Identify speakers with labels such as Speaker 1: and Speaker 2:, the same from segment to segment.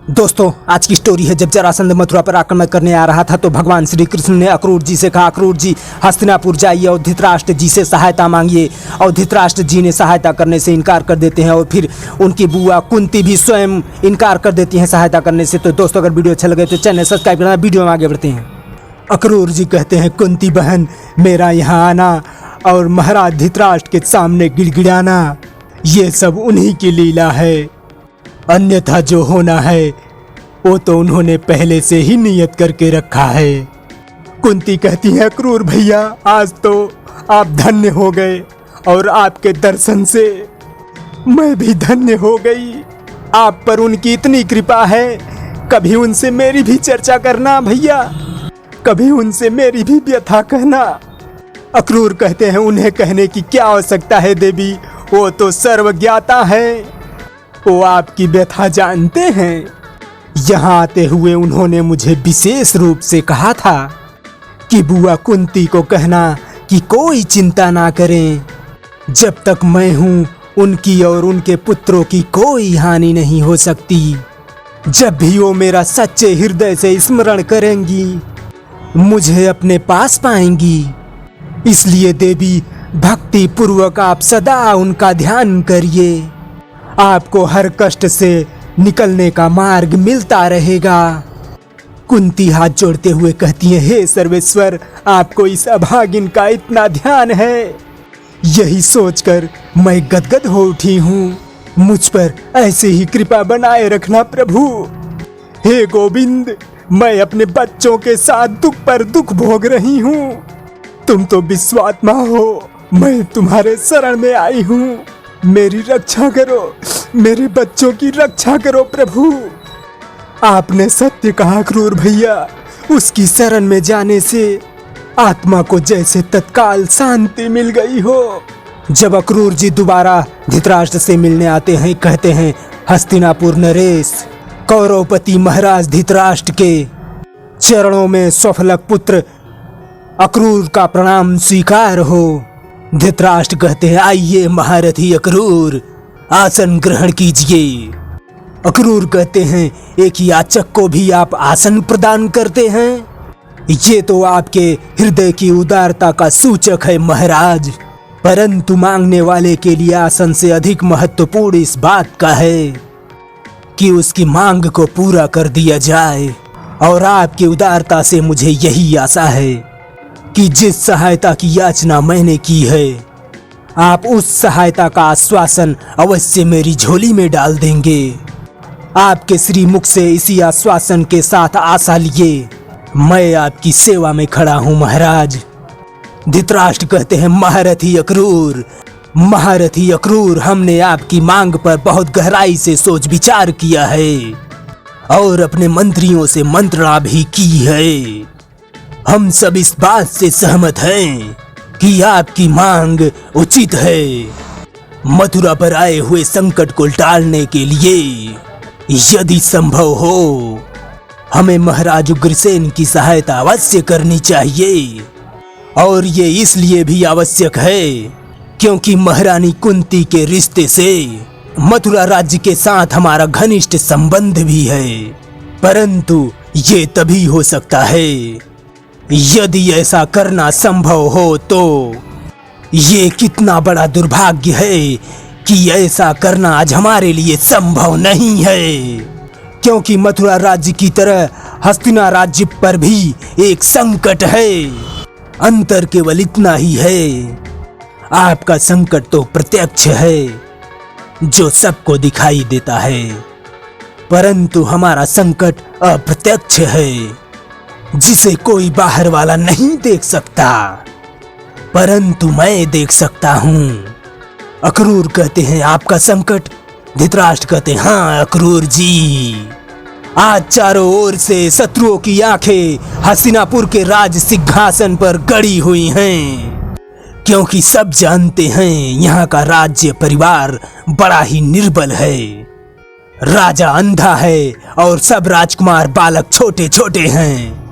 Speaker 1: दोस्तों, आज की स्टोरी है। जब जरासंध मथुरा पर आक्रमण करने आ रहा था तो भगवान श्री कृष्ण ने अक्रूर जी से कहा, अक्रूर जी हस्तिनापुर जाइए और धृतराष्ट्र जी से सहायता मांगिए। और धृतराष्ट्र जी ने सहायता करने से इनकार कर देते हैं और फिर उनकी बुआ कुंती भी स्वयं इनकार कर देती हैं सहायता करने से। तो दोस्तों, अगर वीडियो अच्छा लगे तो चैनल सब्सक्राइब करना। वीडियो में आगे बढ़ते हैं। अक्रूर जी कहते हैं, कुंती बहन, मेरा यहाँ आना और महाराज धृतराष्ट्र के सामने गिड़गिड़ाना, ये सब उन्हीं की लीला है। अन्यथा जो होना है वो तो उन्होंने पहले से ही नियत करके रखा है। कुंती कहती है, अक्रूर भैया, आज तो आप धन्य हो गए और आपके दर्शन से मैं भी धन्य हो गई। आप पर उनकी इतनी कृपा है, कभी उनसे मेरी भी चर्चा करना भैया, कभी उनसे मेरी भी व्यथा कहना। अक्रूर कहते हैं, उन्हें कहने की क्या आवश्यकता है देवी, वो तो सर्वज्ञाता है, वो आपकी व्यथा जानते हैं। यहाँ आते हुए उन्होंने मुझे विशेष रूप से कहा था कि बुआ कुंती को कहना कि कोई चिंता ना करें, जब तक मैं हूँ उनकी और उनके पुत्रों की कोई हानि नहीं हो सकती। जब भी वो मेरा सच्चे हृदय से स्मरण करेंगी मुझे अपने पास पाएंगी। इसलिए देवी, भक्ति पूर्वक आप सदा उनका ध्यान करिए, आपको हर कष्ट से निकलने का मार्ग मिलता रहेगा। कुंती हाथ जोड़ते हुए कहती है, हे सर्वेश्वर, आपको इस अभागिन का इतना ध्यान है, यही सोचकर मैं गदगद हो उठी हूँ। मुझ पर ऐसे ही कृपा बनाए रखना प्रभु। हे गोविंद, मैं अपने बच्चों के साथ दुख पर दुख भोग रही हूँ, तुम तो विश्वात्मा हो, मैं तुम्हारे शरण में आई हूँ, मेरी रक्षा करो, मेरे बच्चों की रक्षा करो प्रभु। आपने सत्य कहा अक्रूर भैया, उसकी शरण में जाने से आत्मा को जैसे तत्काल शांति मिल गई हो। जब अक्रूर जी दोबारा धृतराष्ट्र से मिलने आते हैं, कहते हैं, हस्तिनापुर नरेश कौरवपति महाराज धृतराष्ट्र के चरणों में सफलक पुत्र अक्रूर का प्रणाम स्वीकार हो। धृतराष्ट्र कहते हैं, आइए महारथी अक्रूर, आसन ग्रहण कीजिए। अक्रूर कहते हैं, एक याचक को भी आप आसन प्रदान करते हैं, ये तो आपके हृदय की उदारता का सूचक है महाराज। परंतु मांगने वाले के लिए आसन से अधिक महत्वपूर्ण इस बात का है कि उसकी मांग को पूरा कर दिया जाए। और आपकी उदारता से मुझे यही आशा है कि जिस सहायता की याचना मैंने की है, आप उस सहायता का आश्वासन अवश्य मेरी झोली में डाल देंगे। आपके श्री मुख से इसी आश्वासन के साथ आशा लिए मैं आपकी सेवा में खड़ा हूँ महाराज। धृतराष्ट्र कहते हैं, महारथी अक्रूर, महारथी अक्रूर, हमने आपकी मांग पर बहुत गहराई से सोच विचार किया है और अपने मंत्रियों से मंत्रणा भी की है। हम सब इस बात से सहमत हैं कि आपकी मांग उचित है। मथुरा पर आए हुए संकट को टालने के लिए यदि संभव हो हमें महाराज उग्रसेन की सहायता अवश्य करनी चाहिए। और ये इसलिए भी आवश्यक है क्योंकि महारानी कुंती के रिश्ते से मथुरा राज्य के साथ हमारा घनिष्ठ संबंध भी है। परंतु ये तभी हो सकता है यदि ऐसा करना संभव हो। तो ये कितना बड़ा दुर्भाग्य है कि ऐसा करना आज हमारे लिए संभव नहीं है, क्योंकि मथुरा राज्य की तरह हस्तिना राज्य पर भी एक संकट है। अंतर केवल इतना ही है, आपका संकट तो प्रत्यक्ष है जो सबको दिखाई देता है, परंतु हमारा संकट अप्रत्यक्ष है जिसे कोई बाहर वाला नहीं देख सकता, परंतु मैं देख सकता हूँ। अक्रूर कहते हैं, आपका संकट? धृतराष्ट्र कहते हैं, हाँ अक्रूर जी, आज चारों ओर से शत्रुओं की आंखें हस्तिनापुर के राज सिंहासन पर गड़ी हुई हैं, क्योंकि सब जानते हैं यहाँ का राज्य परिवार बड़ा ही निर्बल है। राजा अंधा है और सब राजकुमार बालक छोटे छोटे हैं।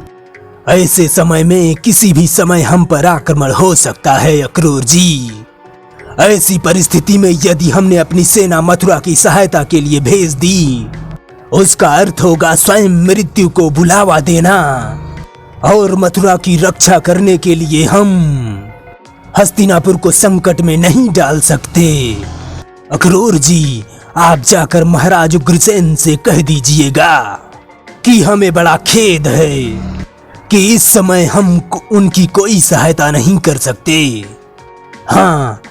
Speaker 1: ऐसे समय में किसी भी समय हम पर आक्रमण हो सकता है अक्रूर जी। ऐसी परिस्थिति में यदि हमने अपनी सेना मथुरा की सहायता के लिए भेज दी उसका अर्थ होगा स्वयं मृत्यु को बुलावा देना। और मथुरा की रक्षा करने के लिए हम हस्तिनापुर को संकट में नहीं डाल सकते। अक्रूर जी, आप जाकर महाराज उग्रसेन से कह दीजिएगा कि हमें बड़ा खेद है कि इस समय हम उनकी कोई सहायता नहीं कर सकते। हाँ,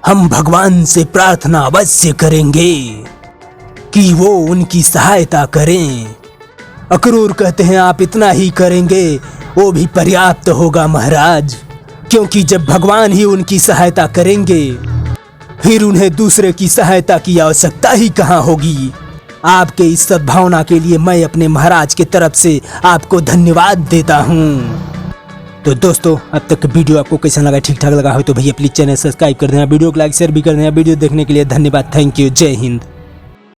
Speaker 1: हम भगवान से प्रार्थना अवश्य करेंगे कि वो उनकी सहायता करें। अक्रूर कहते हैं आप इतना ही करेंगे वो भी पर्याप्त होगा महाराज, क्योंकि जब भगवान ही उनकी सहायता करेंगे फिर उन्हें दूसरे की सहायता की आवश्यकता ही कहाँ होगी। आपके इस सद्भावना के लिए मैं अपने महाराज की तरफ से आपको धन्यवाद देता हूँ। तो दोस्तों, अब तक वीडियो आपको कैसा लगा, ठीक ठाक लगा हो तो भैया प्लीज चैनल सब्सक्राइब कर देना, वीडियो को लाइक शेयर भी कर देना। वीडियो देखने के लिए धन्यवाद, थैंक यू, जय हिंद।